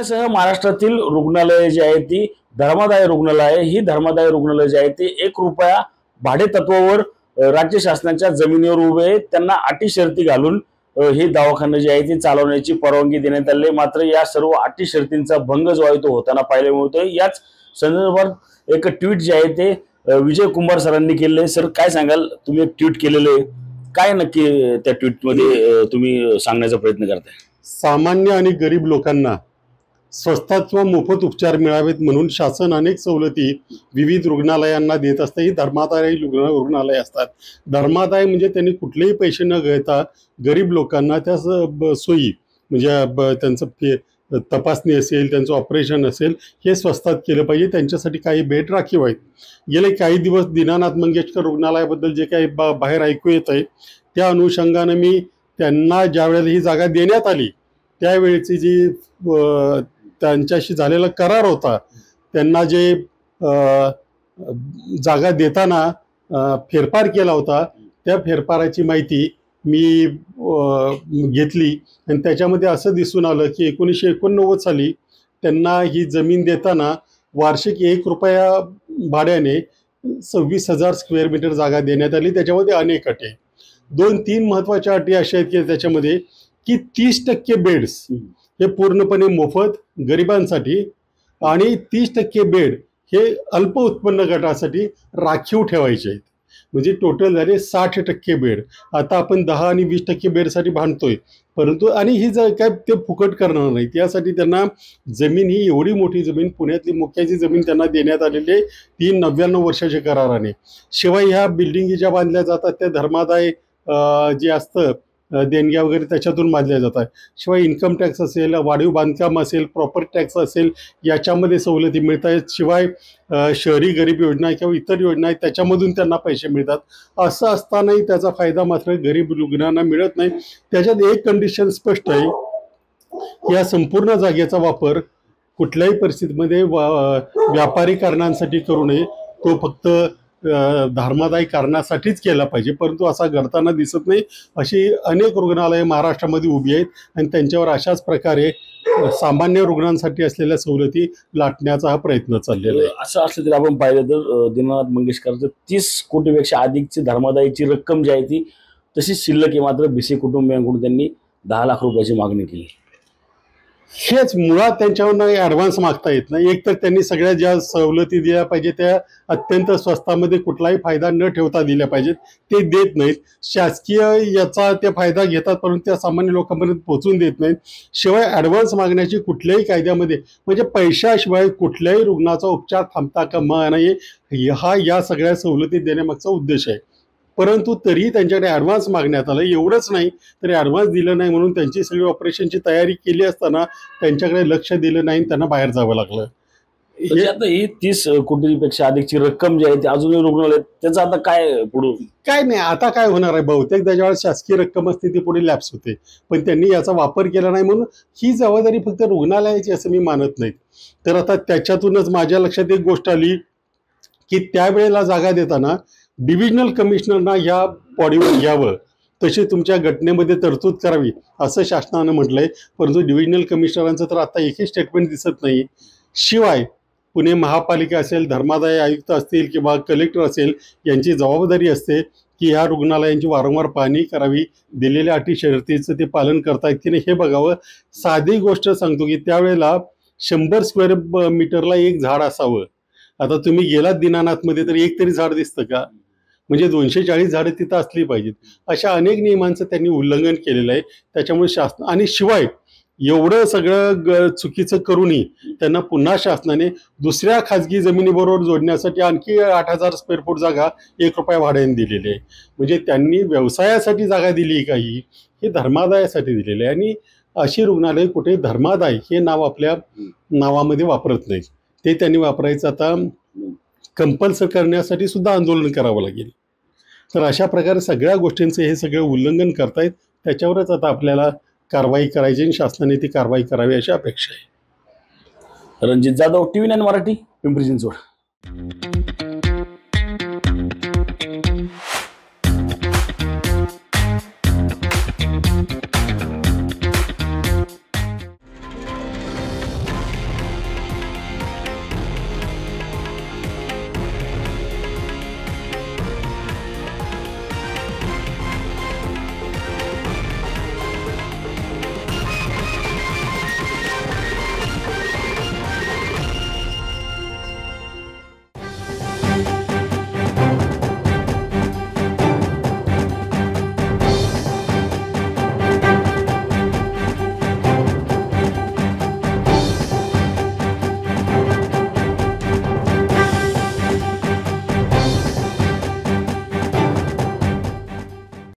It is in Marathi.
पुण्यासह महाराष्ट्रातील रुग्णालये जी आहेत ती धर्मादाय रुग्णालय आहे। ही धर्मादाय रुग्णालय जी आहे ती 1 रुपया भाडे तत्वावर राज्य शासनाच्या जमिनीवर उभे आहेत। त्यांना अटी शर्ती घालून हे दवाखाने जे आहे ते चालवण्याची परवानगी देण्यात आली आहे। मात्र या सर्व अटी शर्तींचा भंग जो आहे तो होताना पाहायला मिळतोय। याच संदर्भात एक ट्विट जे आहे ते विजय कुमार सरांनी केले। सर काय सांगाल, तुम्ही एक ट्विट केलेले आहे, काय नक्की त्या ट्विट मध्ये तुम्ही सांगण्याचा प्रयत्न करताय? सामान्य आणि गरीब लोकांना स्वस्तात किंवा मोफत उपचार मिळावेत म्हणून शासन अनेक सवलती विविध रुग्णालयांना देत असते। ही धर्मादाय रुग्णालय असतात। धर्मादाय म्हणजे त्यांनी कुठलेही पैसे न घेता गरीब लोकांना त्या सोयी म्हणजे त्यांचं तपासणी असेल, त्यांचं ऑपरेशन असेल, हे स्वस्तात केलं पाहिजे। त्यांच्यासाठी काही भेट राखीव आहेत। गेले काही दिवस दीनानाथ मंगेशकर रुग्णालयाबद्दल जे काही बाहेर ऐकू येत आहे त्या अनुषंगाने मी त्यांना ज्यावेळेला ही जागा देण्यात आली त्यावेळेची जी त्यांच्याशी झालेला करार होता, त्यांना जे जागा देताना फेरफार केला होता त्या फेरफाराची माहिती मी घेतली आणि त्याच्यामध्ये असं दिसून आलं की 1989 साली त्यांना ही जमीन देताना वार्षिक 1 रुपया भाड्याने 26,000 स्क्वेअर मीटर जागा देण्यात आली। त्याच्यामध्ये अनेक अटी, 2-3 महत्त्वाच्या अटी अशा आहेत की त्याच्यामध्ये की 30% बेड्स हे पूर्णपणे मोफत गरिबांसाठी आणि 30% बेड हे अल्प उत्पन्न गटासाठी राखीव ठेवायचे आहेत। म्हणजे टोटल झाले 60% बेड। आता आपण 10 आणि 20% बेडसाठी भांडतोय, परंतु आणि ही जर काय ते फुकट करणार नाही, त्यासाठी त्यांना जमीन ही एवढी मोठी जमीन, पुण्यातली मुख्याची जमीन त्यांना देण्यात आलेली आहे 399 वर्षाच्या कराराने। शिवाय ह्या बिल्डिंगी ज्या बांधल्या जातात त्या धर्मादाय जे असतं देणग्या वगैरे त्याच्यातून बांधल्या जातात। शिवाय इन्कम टॅक्स असेल, वाढीव बांधकाम असेल, प्रॉपर्टी टॅक्स असेल, याच्यामध्ये सवलती मिळत आहेत। शिवाय शहरी गरीब योजना किंवा इतर योजना आहेत त्याच्यामधून त्यांना पैसे मिळतात। असं असतानाही त्याचा फायदा मात्र गरीब रुग्णांना मिळत नाही। त्याच्यात एक कंडिशन स्पष्ट आहे, या संपूर्ण जागेचा वापर कुठल्याही परिस्थितीमध्ये व्यापारी कारणांसाठी करू नये, तो फक्त धर्मादाय कारणासाठीच केला पाहिजे, परंतु असा घडताना दिसत नाही। अशी अनेक रुग्णालये महाराष्ट्रामध्ये उभी आहेत आणि त्यांच्यावर अशाच प्रकारे सामान्य रुग्णांसाठी असलेल्या सवलती लाटण्याचा हा प्रयत्न चाललेला आहे। असं असलं तरी आपण पाहिलं तर दीनानाथ मंगेशकरचं 30 कोटीपेक्षा अधिकची धर्मादायची रक्कम जी आहे ती तशीच शिल्लक आहे। मात्र बीसी कुटुंबियांकडून त्यांनी 10 लाख रुपयाची मागणी केली। हेच मुळात त्यांच्यावर ॲडव्हान्स मागता येत नाही। एक तर त्यांनी सगळ्या ज्या सवलती दिल्या पाहिजे त्या अत्यंत स्वस्तामध्ये कुठलाही फायदा न ठेवता दिल्या पाहिजेत, ते देत नाहीत। शासकीय याचा ते फायदा घेतात परंतु त्या सामान्य लोकांपर्यंत पोहोचून देत नाहीत। शिवाय ॲडव्हान्स मागण्याची कुठल्याही कायद्यामध्ये म्हणजे पैशाशिवाय कुठल्याही रुग्णाचा उपचार थांबता कामा नये, हा या सगळ्या सवलती देण्यामागचा उद्देश आहे। परंतु तरीही त्यांच्याकडे ॲडव्हान्स मागण्यात आलं। एवढंच नाही तर ॲडव्हान्स दिलं नाही म्हणून त्यांची सगळी ऑपरेशनची तयारी केली असताना त्यांच्याकडे लक्ष दिलं नाही, त्यांना बाहेर जावं लागलं। आता ही 30 कोटीपेक्षा अधिकची रक्कम जी आहे ती अजूनही रुग्णालय, त्याचं आता काय पुढे? काय नाही, आता काय होणार आहे, बहुतेक त्याच्यावर शासकीय रक्कम असते ती पुढे लॅप्स होते, पण त्यांनी याचा वापर केला नाही म्हणून ही जबाबदारी फक्त रुग्णालयाची असं मी मानत नाही। तर आता त्याच्यातूनच माझ्या लक्षात एक गोष्ट आली की त्यावेळेला जागा देताना डिव्हिजनल कमिशनरना ह्या बॉडीवर घ्यावं, तशी तुमच्या घटनेमध्ये तरतूद करावी असं शासनानं म्हटलंय, परंतु डिव्हिजनल कमिशनरांचं तर आता एकही स्टेटमेंट दिसत नाही। शिवाय पुणे महापालिका असेल, धर्मादाय आयुक्त असतील किंवा कलेक्टर असेल, यांची जबाबदारी असते की ह्या रुग्णालयांची वारंवार पाहणी करावी, दिलेल्या अटी शर्तीचं ते पालन करतायत की नाही हे बघावं। साधी गोष्ट सांगतो की त्यावेळेला 100 स्क्वेअर मीटरला एक झाड असावं। आता तुम्ही गेलात दीनानाथमध्ये तर एक तरी झाड दिसतं का? म्हणजे 240 झाडं तिथं असली पाहिजेत। अशा अनेक नियमांचं त्यांनी उल्लंघन केलेलं आहे। त्याच्यामुळे शासन आणि शिवाय एवढं सगळं चुकीचं करूनही त्यांना पुन्हा शासनाने दुसऱ्या खाजगी जमिनीबरोबर जोडण्यासाठी आणखी 8,000 स्क्वेअर फूट जागा 1 रुपया भाड्याने दिलेली आहे। म्हणजे त्यांनी व्यवसायासाठी जागा दिली काही, हे धर्मादायासाठी दिलेली आहे। आणि अशी रुग्णालय कुठे धर्मादाय हे नाव आपल्या नावामध्ये वापरत नाही, ते त्यांनी वापरायचं आता कंपल्सरी करण्यासाठी सुद्धा आंदोलन करावं लागेल। तर अशा प्रकारे सगळ्या गोष्टींचं हे सगळं उल्लंघन करतायत, त्याच्यावरच आता आपल्याला कारवाई करायची आणि शासनाने ती कारवाई करावी अशी अपेक्षा आहे। रणजित जाधव, TV9 मराठी, पिंपरी चिंचवड।